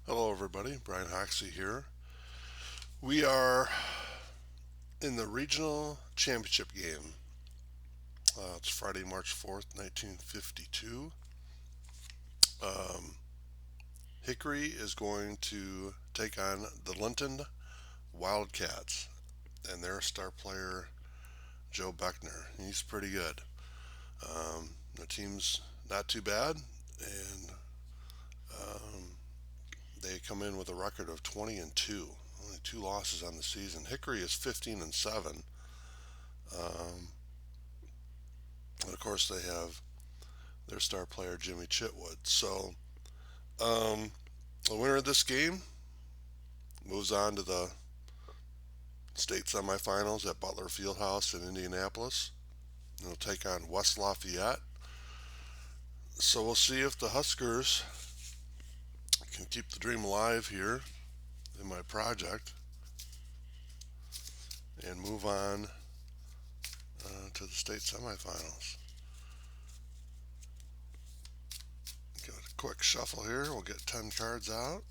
Hello, everybody. Brian Hoxie here. We are in the regional championship game. It's Friday, March 4th, 1952. Um, Hickory is going to take on the Linton Wildcats and their star player, Joe Beckner. He's pretty good. The team's not too bad, and um, they come in with a record of 20 and 2. Only two losses on the season. Hickory is 15 and 7. Um, and of course, they have their star player Jimmy Chitwood. So um, the winner of this game moves on to the state semifinals at Butler Fieldhouse in Indianapolis. They'll take on West Lafayette. So we'll see if the Huskers can keep the dream alive here in my project and move on to the state semifinals. Give it a quick shuffle here. We'll get 10 cards out.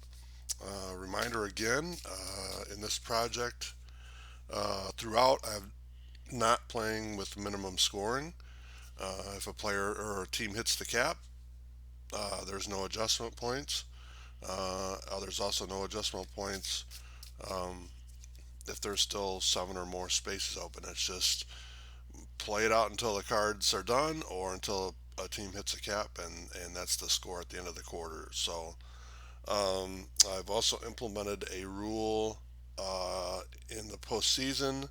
Reminder again, in this project, throughout I'm not playing with minimum scoring. If a player or a team hits the cap, there's no adjustment points. There's also no adjustment points um, if there's still seven or more spaces open. It's just play it out until the cards are done or until a team hits a cap, and that's the score at the end of the quarter. So I've also implemented a rule in the postseason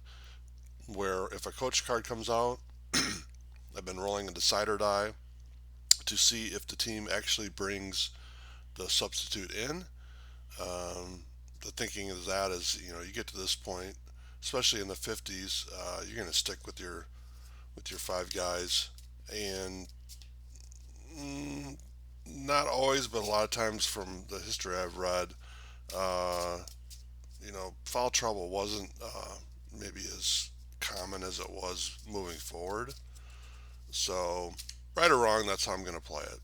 where if a coach card comes out, I've been rolling a decider die to see if the team actually brings the substitute in. Um, the thinking of that is, you get to this point, especially in the 50s, you're going to stick with your five guys, and mm, not always, but a lot of times from the history I've read, uh, foul trouble wasn't maybe as common as it was moving forward. So, right or wrong, that's how I'm going to play it.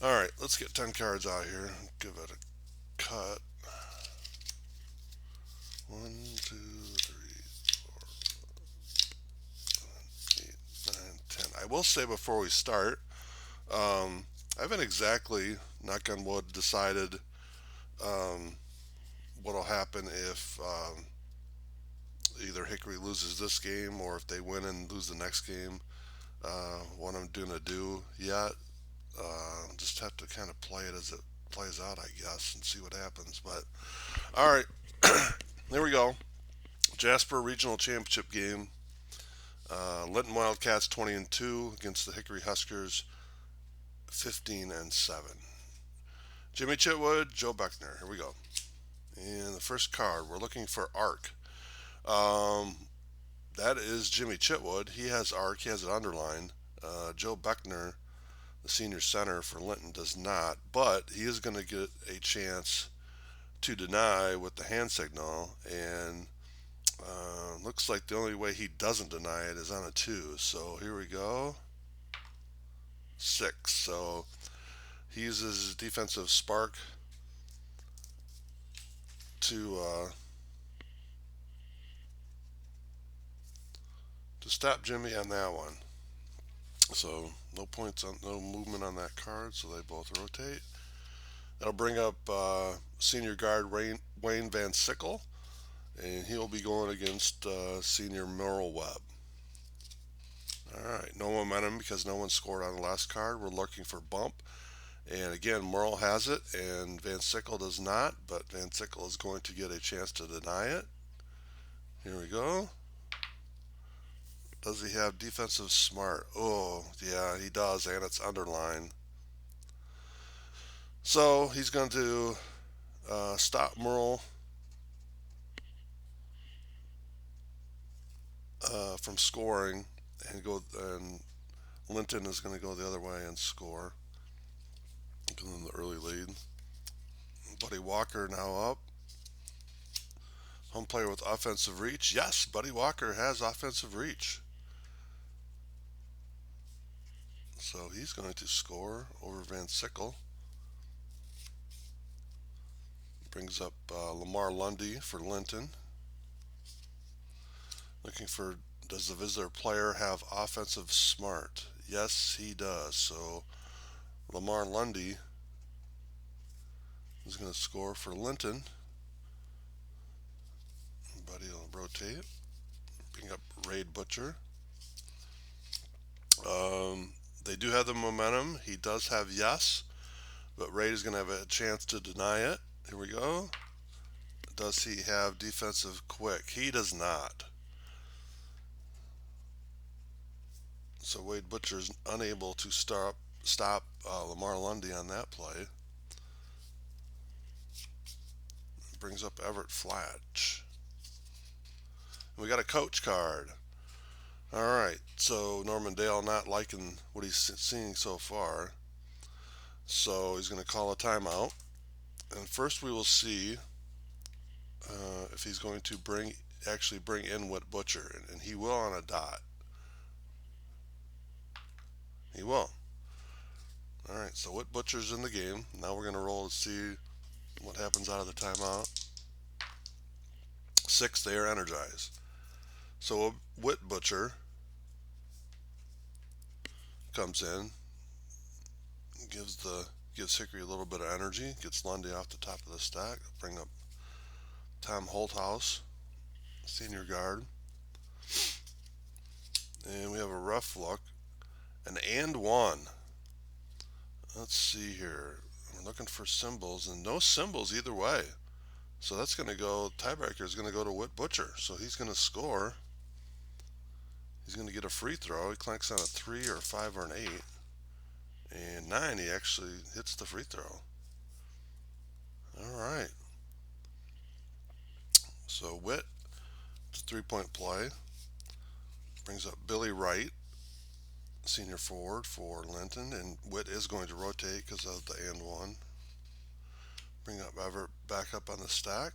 All right, let's get 10 cards out here. Give it a cut. One, two, three, four, 8, 9, 10. I will say before we start, I haven't exactly, knock on wood, decided um, what'll happen if either Hickory loses this game or if they win and lose the next game. What I'm going to do yet. Just have to kind of play it as it plays out, I guess, and see what happens. But all right, there we go. Jasper Regional Championship game. Linton Wildcats 20 and 2 against the Hickory Huskers 15 and 7. Jimmy Chitwood, Joe Beckner. Here we go. And the first card, we're looking for Arc. Um, that is Jimmy Chitwood. He has Arc. He has it underlined. Joe Beckner, the senior center for Linton, does not, but he is going to get a chance to deny with the hand signal, and looks like the only way he doesn't deny it is on a 2. So here we go. 6. So he uses his defensive spark to stop Jimmy on that one. So no points on no movement on that card. So they both rotate. That'll bring up senior guard Wayne Van Sickle, and he'll be going against senior Merle Webb. All right, no momentum because no one scored on the last card. We're looking for bump. And again, Merle has it, and Van Sickle does not, but Van Sickle is going to get a chance to deny it. Here we go. Does he have defensive smart? Oh, yeah, he does, and it's underlined. So he's going to stop Merle from scoring, and Linton is going to go the other way and score. Give them the early lead. Buddy Walker now up. Home player with offensive reach. Yes, Buddy Walker has offensive reach. So he's going to score over Van Sickle. Brings up Lamar Lundy for Linton. Looking for, does the visitor player have offensive smart? Yes, he does. So Lamar Lundy is going to score for Linton. Buddy will rotate. Bring up Raid Butcher. They do have the momentum. He does have yes, but Raid is going to have a chance to deny it. Here we go. Does he have defensive quick? He does not. So Wade Butcher is unable to stop Lamar Lundy on that play. Brings up Everett Flatch. We got a coach card. All right, so Norman Dale not liking what he's seeing so far. So he's going to call a timeout. And first we will see if he's going to actually bring in Whit Butcher. And he will on a dot. He will. All right, so Whit Butcher's in the game. Now we're going to roll to see what happens out of the timeout. 6, they are energized. So Whit Butcher comes in, gives Hickory a little bit of energy, gets Lundy off the top of the stack. Bring up Tom Holthouse, senior guard. And we have a rough look. And one. Let's see here. We're looking for symbols, and no symbols either way. So that's going to go, tiebreaker is going to go to Whit Butcher. So he's going to score. He's going to get a free throw. He clanks on a 3 or a 5 or an 8. And 9, he actually hits the free throw. All right. So Whit, it's a 3-point play. Brings up Billy Wright, senior forward for Linton. And Whit is going to rotate because of the and one. Bring up Everett back up on the stack.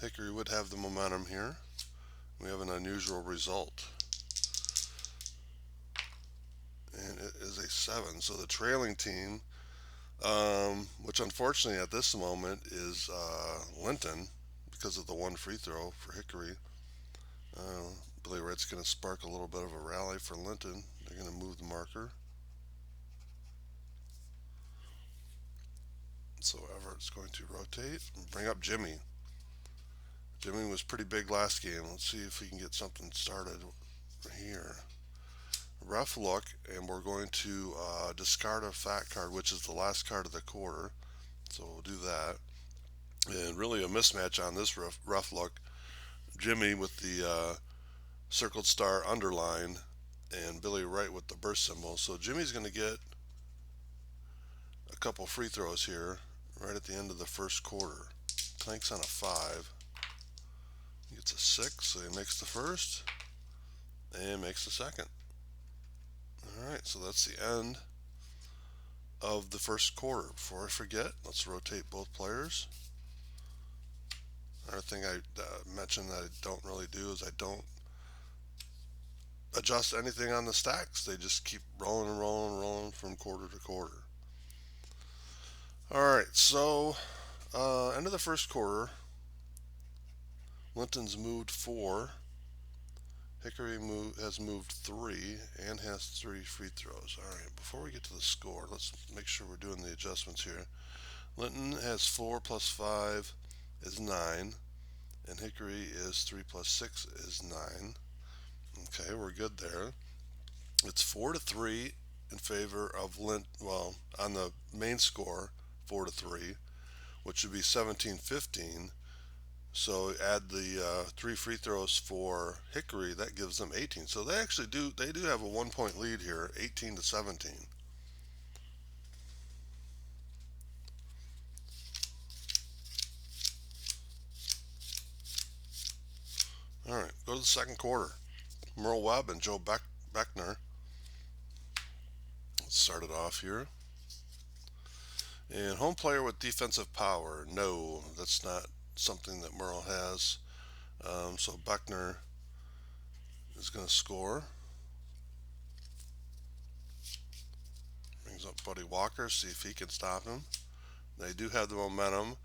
Hickory would have the momentum here. We have an unusual result. And it is a 7. So the trailing team, which unfortunately at this moment is Linton because of the one free throw for Hickory. Billy Wright's going to spark a little bit of a rally for Linton. They're going to move the marker. So Everett's going to rotate and bring up Jimmy. Jimmy was pretty big last game. Let's see if we can get something started here. Rough look, and we're going to discard a fat card, which is the last card of the quarter. So we'll do that. And really a mismatch on this rough look. Jimmy with the circled star underline, and Billy Wright with the burst symbol. So Jimmy's going to get a couple free throws here right at the end of the first quarter. Clanks on a 5. He gets a 6, so he makes the first and makes the second. Alright, so that's the end of the first quarter. Before I forget, let's rotate both players. Another thing I mentioned that I don't really do is I don't adjust anything on the stacks. They just keep rolling and rolling and rolling from quarter to quarter. Alright, so end of the first quarter. Linton's moved 4. Hickory has moved 3 and has 3 free throws. Alright, before we get to the score, let's make sure we're doing the adjustments here. Linton has 4 plus 5 is 9, and Hickory is 3 plus 6 is 9. Okay, we're good there. It's 4-3 in favor of Linton. Well, on the main score, 4-3, which would be 17-15. So add the 3 free throws for Hickory, that gives them 18. So they actually do have a 1-point lead here, 18-17. All right, go to the second quarter. Merle Webb and Joe Beckner. Let's start it off here. And home player with defensive power. No, that's not something that Merle has. So Beckner is going to score. Brings up Buddy Walker, see if he can stop him. They do have the momentum.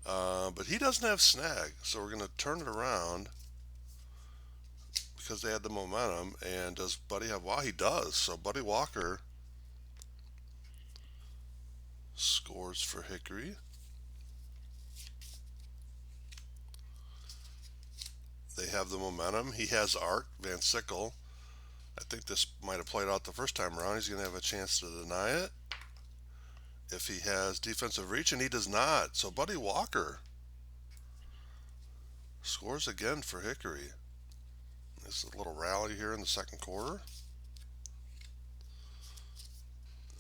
But he doesn't have snag, so we're going to turn it around because they had the momentum. And does Buddy have? Wow, he does. So Buddy Walker scores for Hickory. They have the momentum. He has Art Van Sickle. I think this might have played out the first time around. He's going to have a chance to deny it if he has defensive reach, and he does not. So Buddy Walker scores again for Hickory. There's a little rally here in the second quarter.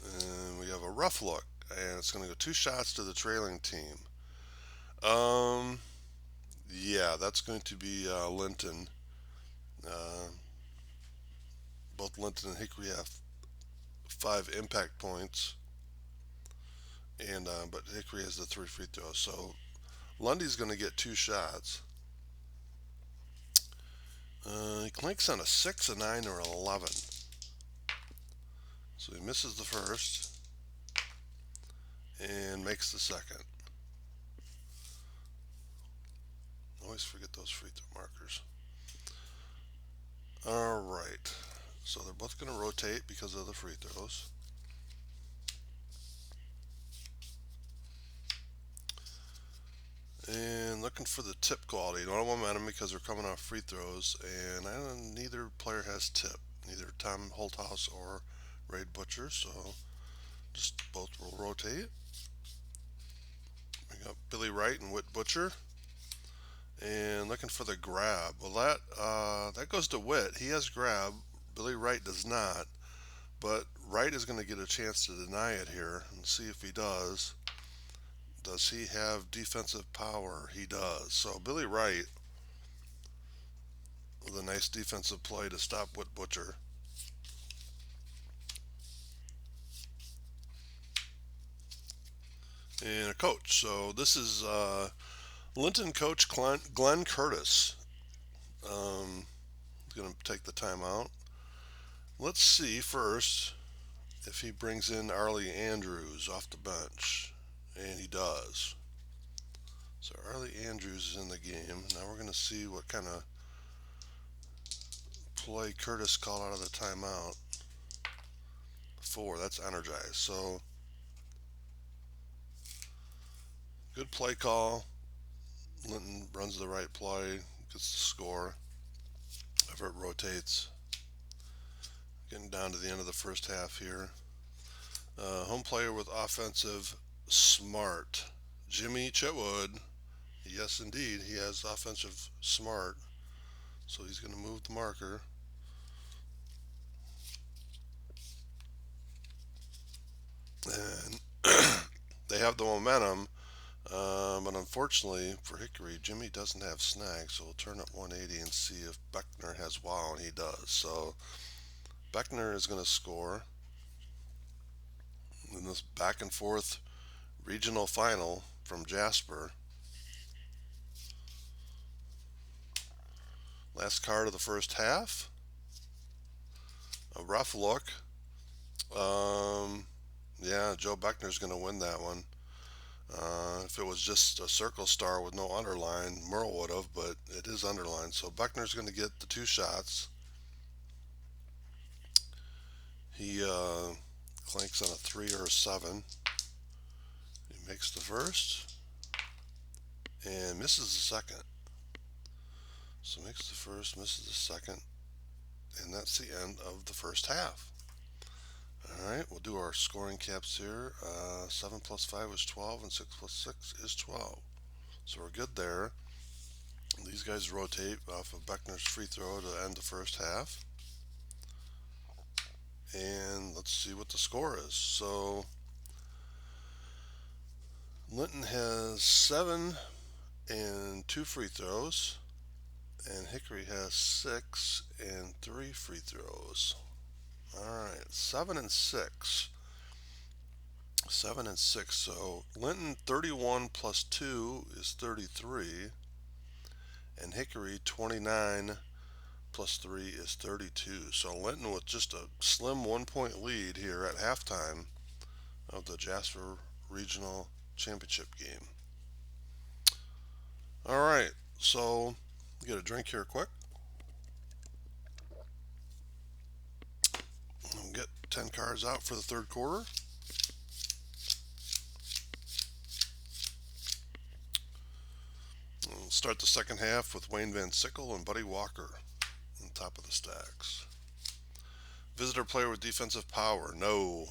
And we have a rough look, and it's going to go 2 shots to the trailing team. Um, yeah, that's going to be Linton. Uh, both Linton and Hickory have 5 impact points, and but Hickory has the 3 free throws. So Lundy's going to get 2 shots. He clinks on a 6, a 9, or an 11. So he misses the first and makes the second. Always forget those free throw markers. All right. So they're both going to rotate because of the free throws. And looking for the tip quality. No momentum because they're coming off free throws. And neither player has tip. Neither Tom Holthouse or Raid Butcher. So just both will rotate. We got Billy Wright and Whit Butcher. And looking for the grab. Well, that goes to Whit. He has grab. Billy Wright does not. But Wright is going to get a chance to deny it here and see if he does. Does he have defensive power? He does. So Billy Wright with a nice defensive play to stop Whit Butcher. And a coach. So this is Linton coach Glenn Curtis. Going to take the timeout. Let's see first if he brings in Arlie Andrews off the bench. And he does. So Arlie Andrews is in the game. Now we're going to see what kind of play Curtis called out of the timeout. 4, that's energized. So good play call. Linton runs the right play, gets the score. Everett rotates. Getting down to the end of the first half here. Home player with offensive smart. Jimmy Chetwood. Yes, indeed, he has offensive smart. So he's going to move the marker. And they have the momentum. But unfortunately for Hickory, Jimmy doesn't have snag, so we'll turn up 180 and see if Beckner has wow, and he does. So Beckner is going to score in this back and forth regional final from Jasper. Last card of the first half. A rough look. Yeah, Joe Beckner's going to win that one. If it was just a circle star with no underline, Merle would have, but it is underlined. So Beckner's going to get the 2 shots. He clanks on a 3 or a 7. He makes the first and misses the second. So makes the first, misses the second, and that's the end of the first half. All right, we'll do our scoring caps here. 7 plus 5 is 12, and 6 plus 6 is 12. So we're good there. These guys rotate off of Beckner's free throw to end the first half. And let's see what the score is. So Linton has 7 and 2 free throws, and Hickory has 6 and 3 free throws. All right, 7 and 6. 7 and 6. So Linton 31 plus 2 is 33, and Hickory 29 plus 3 is 32. So Linton with just a slim 1-point lead here at halftime of the Jasper Regional Championship game. All right, so get a drink here quick. We'll get 10 cards out for the third quarter. We'll start the second half with Wayne Van Sickle and Buddy Walker on top of the stacks. Visitor player with defensive power. No.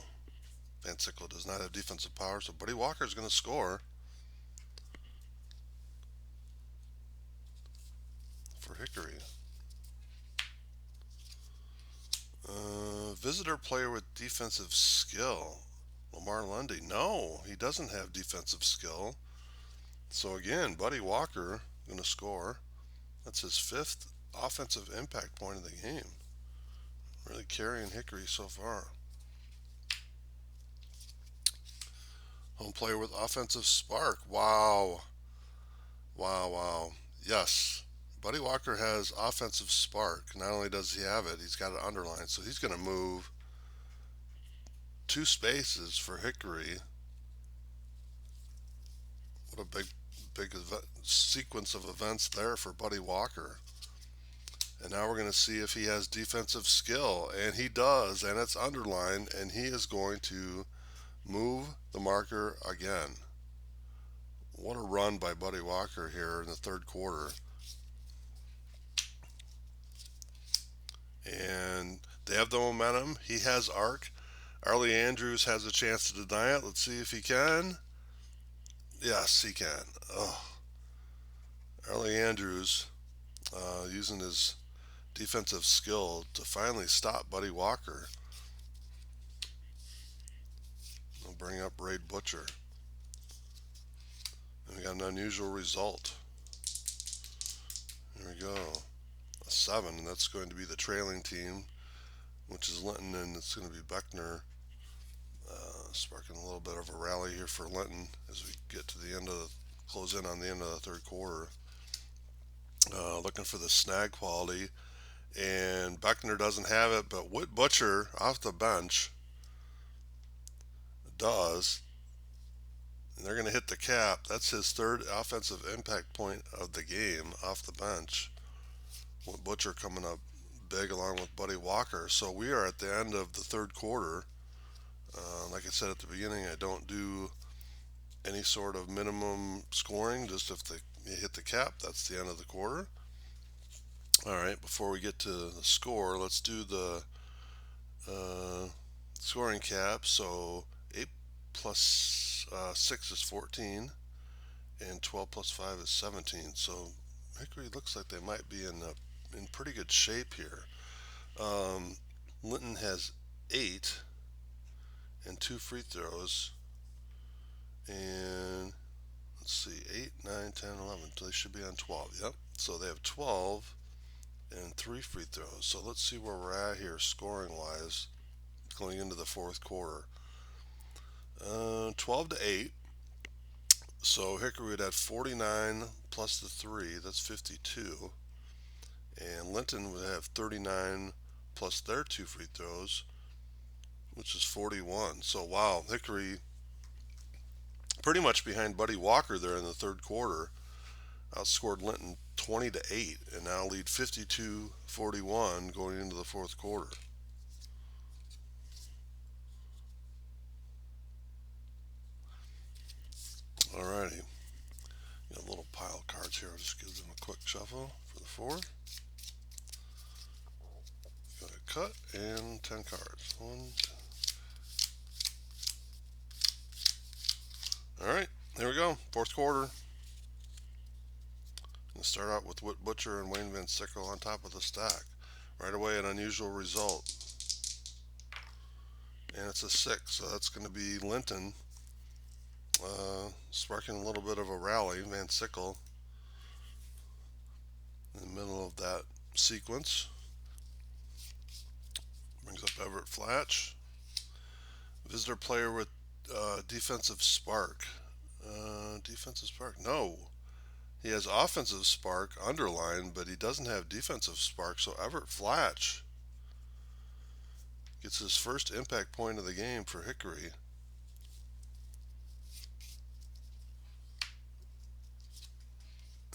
Van Sickle does not have defensive power, so Buddy Walker is going to score for Hickory. Visitor player with defensive skill. Lamar Lundy. No, he doesn't have defensive skill. So again, Buddy Walker going to score. That's his 5th offensive impact point of the game. Really carrying Hickory so far. Home player with offensive spark. Wow. Wow, wow. Yes. Buddy Walker has offensive spark. Not only does he have it, he's got it underlined. So he's going to move 2 spaces for Hickory. What a big sequence of events there for Buddy Walker. And now we're going to see if he has defensive skill. And he does, and it's underlined, and he is going to move the marker again. What a run by Buddy Walker here in the third quarter. And they have the momentum. He has arc. Arlie Andrews has a chance to deny it. Let's see if he can. Yes, he can. Oh. Arlie Andrews using his defensive skill to finally stop Buddy Walker. I'll bring up Raid Butcher. And we got an unusual result. Here we go. A 7, and that's going to be the trailing team, which is Linton, and it's going to be Beckner. Sparking a little bit of a rally here for Linton as we get to the end of close in on the end of the third quarter. Looking for the snag quality, and Beckner doesn't have it, but Whit Butcher off the bench does, and they're going to hit the cap. That's his 3rd offensive impact point of the game off the bench. Whit Butcher coming up big along with Buddy Walker. So we are at the end of the third quarter. Like I said at the beginning, I don't do any sort of minimum scoring. Just if you hit the cap, that's the end of the quarter. All right, before we get to the score, let's do the scoring cap. So 8 plus 6 is 14, and 12 plus 5 is 17. So Hickory looks like they might be in pretty good shape here. Linton has 8 and 2 free throws, and let's see, 8, 9, 10, 11. So they should be on 12. Yep. So they have 12 and 3 free throws. So let's see where we're at here scoring wise going into the fourth quarter. 12 to 8. So Hickory would have 49 plus the 3. That's 52. And Linton would have 39 plus their 2 free throws, which is 41. So wow, Hickory pretty much behind Buddy Walker there in the third quarter. Outscored Linton 20 to 8, and now lead 52-41 going into the fourth quarter. Alrighty, got a little pile of cards here. I'll just give them a quick shuffle for the fourth. Got a cut and 10 cards. Alright, here we go. Fourth quarter. We'll start out with Whit Butcher and Wayne Van Sickle on top of the stack. Right away, an unusual result. And it's a 6, so that's going to be Linton sparking a little bit of a rally. Van Sickle in the middle of that sequence. Brings up Everett Flatch. Visitor player with defensive spark. Defensive spark? No. He has offensive spark underlined, but he doesn't have defensive spark. So Everett Flatch gets his first impact point of the game for Hickory.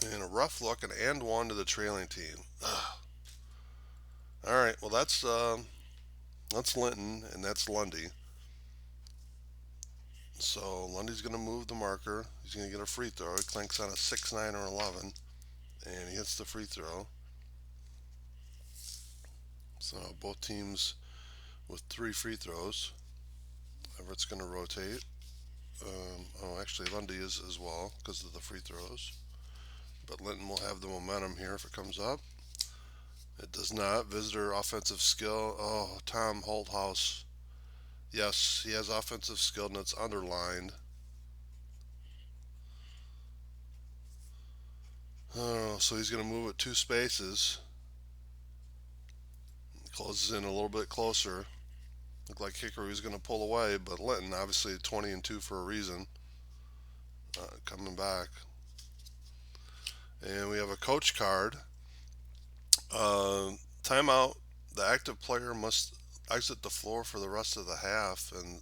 And a rough look and one to the trailing team. Ugh. All right, well that's Linton and that's Lundy. So Lundy's going to move the marker. He's going to get a free throw. He clanks on a 6, 9, or 11, and he hits the free throw. So both teams with 3 free throws. Everett's going to rotate. Actually, Lundy is as well because of the free throws. But Linton will have the momentum here if it comes up. It does not. Visitor offensive skill. Oh, Tom Holthouse. Yes, he has offensive skill and it's underlined. Oh, so he's going to move it 2 spaces. Closes in a little bit closer. Looked like Hickory was going to pull away, but Linton, obviously 20 and 2 for a reason, coming back. And we have a coach card. Uh, Timeout. The active player must exit the floor for the rest of the half, and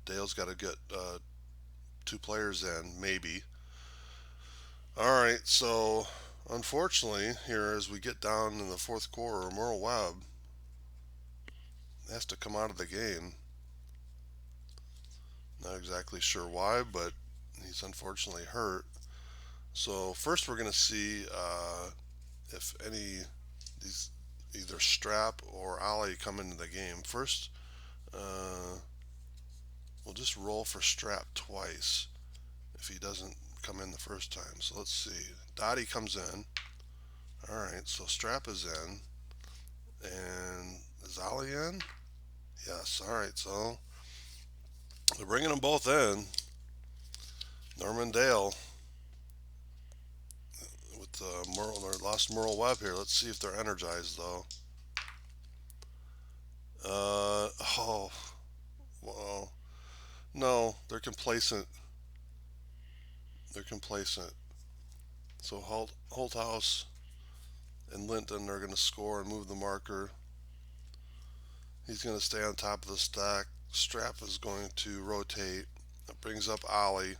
Dale's got to get 2 players in, maybe. All right, so unfortunately, here as we get down in the fourth quarter, Merle Webb has to come out of the game. Not exactly sure why, but he's unfortunately hurt. So first, we're going to see if any these either Strap or Ollie come into the game. First, uh, we'll just roll for Strap twice if he doesn't come in the first time. So let's see. Dottie comes in. All right, so Strap is in, and is Ollie in? Yes. All right, so they're bringing them both in. Norman Dale with Merle, or lost Merle Webb here. Let's see if they're energized though. Oh, well, no, they're complacent. They're complacent. So Holthouse and Linton are going to score and move the marker. He's going to stay on top of the stack. Strap is going to rotate. That brings up Ollie,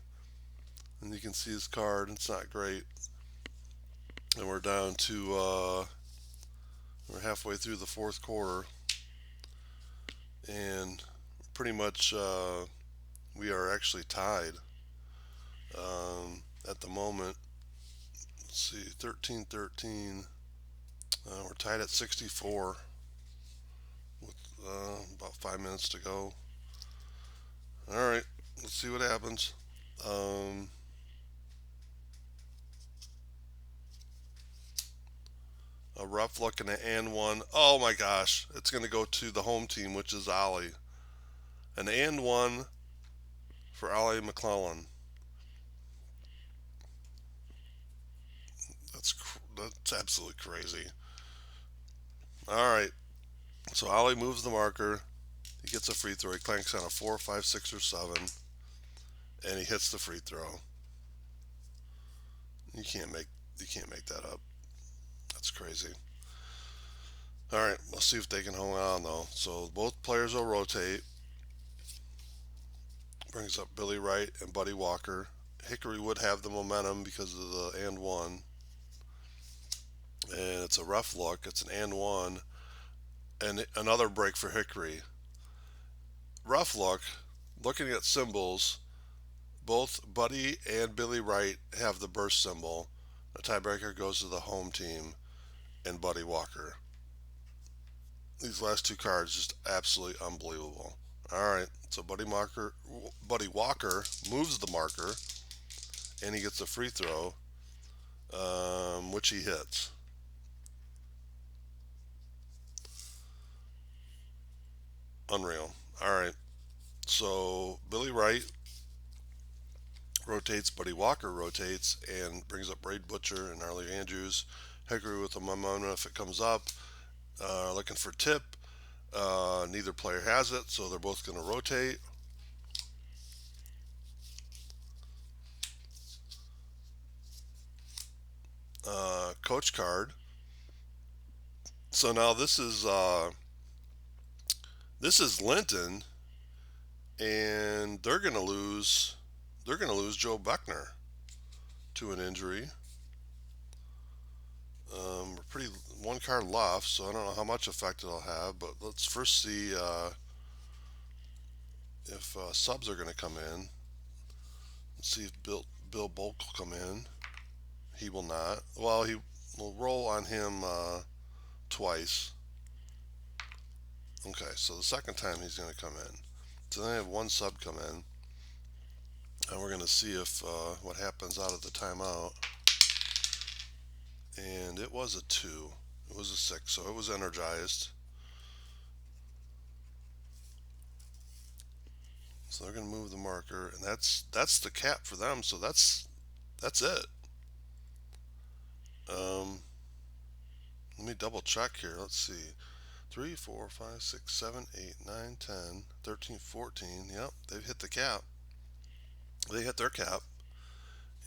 and you can see his card. It's not great. And we're down to we're halfway through the fourth quarter, and pretty much we are actually tied at the moment. Let's see, 13-13. We're tied at 64 with about 5 minutes to go. All right, let's see what happens. Um, a rough look and an and one. Oh my gosh, it's going to go to the home team, which is Ollie. An and one for Ollie McClellan. That's absolutely crazy. All right, so Ollie moves the marker. He gets a free throw. He clanks on a 4, 5, 6, or 7, and he hits the free throw. You can't make you can't make that up. That's crazy. All right, let's see if they can hold on though. So both players will rotate. Brings up Billy Wright and Buddy Walker. Hickory would have the momentum because of the and one, and it's a rough look. It's an and one, and another break for Hickory. Rough look. Looking at symbols, both Buddy and Billy Wright have the burst symbol. The tiebreaker goes to the home team and Buddy Walker. These last 2 cards just absolutely unbelievable. All right, so Buddy Walker moves the marker, and he gets a free throw, which he hits. Unreal. All right, so Billy Wright rotates, Buddy Walker rotates, and brings up Braid Butcher and Arlie Andrews. Hickory with the momentum if it comes up. Looking for tip. Neither player has it, so they're both going to rotate. Coach card. So now this is Linton, and they're going to lose. They're going to lose Joe Beckner. to an injury. We're pretty one card left, so I don't know how much effect it'll have. But let's first see if subs are going to come in. Let's see if Bill Bulk will come in. He will not. Well, he will roll on him twice. Okay, so the second time he's going to come in. So then I have one sub come in, and we're going to see if what happens out of the timeout. And it was a 2. It was a 6, so it was energized. So they're going to move the marker, and that's the cap for them. So that's it. Let me double check here. Let's see. 3, 4, 5, 6, 7, 8, 9, 10, 13, 14. Yep, they've hit the cap. They hit their cap.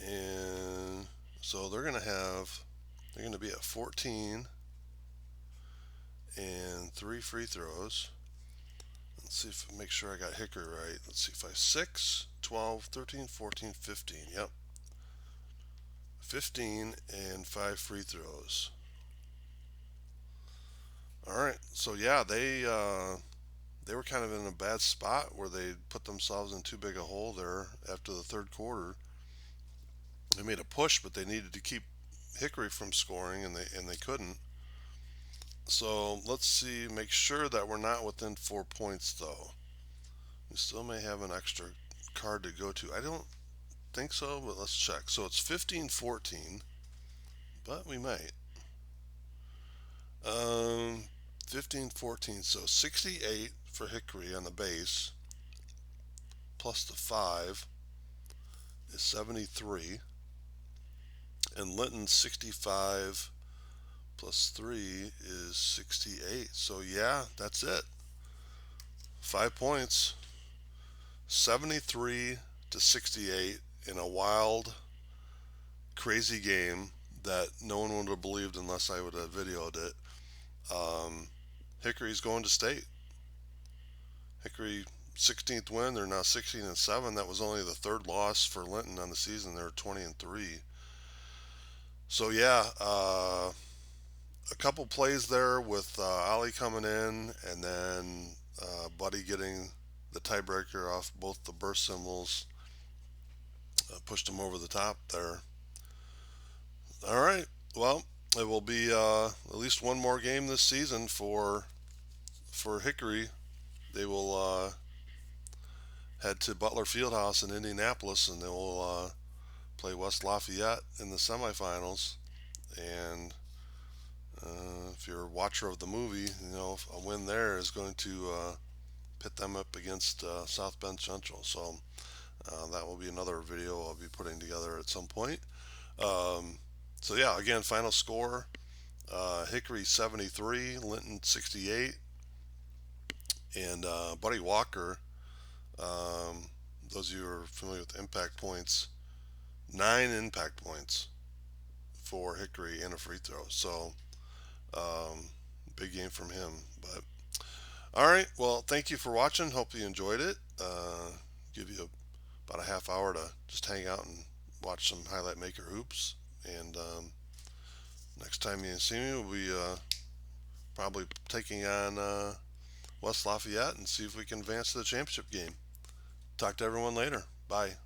And so they're going to be at 14 and 3 free throws. Let's see if make sure I got Hickory right. Let's see if I 6, 12, 13, 14, 15. Yep. 15 and 5 free throws. All right. So yeah, they were kind of in a bad spot where they put themselves in too big a hole there after the third quarter. They made a push, but they needed to keep Hickory from scoring, and they couldn't. So let's see, make sure that we're not within 4 points though. We still may have an extra card to go to. I don't think so, but let's check. So it's 15-14, but we might. 15-14, so 68 for Hickory on the base, plus the 5 is 73, and Linton 65 plus 3 is 68. So yeah, that's it. 5 points, 73-68 in a wild, crazy game that no one would have believed unless I would have videoed it. Hickory's going to state. Hickory 16th win. They're now 16-7. That was only the third loss for Linton on the season. They're 20-3. So yeah, a couple plays there with Ollie coming in, and then Buddy getting the tiebreaker off both the burst symbols. Pushed him over the top there. All right. Well, it will be at least one more game this season for Hickory. They will head to Butler Fieldhouse in Indianapolis, and they will play West Lafayette in the semifinals. And if you're a watcher of the movie, you know a win there is going to pit them up against South Bend Central. So that will be another video I'll be putting together at some point. So yeah, again, final score: Hickory 73, Linton 68, and Buddy Walker. Those of you who are familiar with impact points, 9 impact points for Hickory and a free throw. So big game from him. But all right, well, thank you for watching. Hope you enjoyed it. Give you about a half hour to just hang out and watch some highlight maker hoops. And next time you see me, we'll be probably taking on West Lafayette and see if we can advance to the championship game. Talk to everyone later. Bye.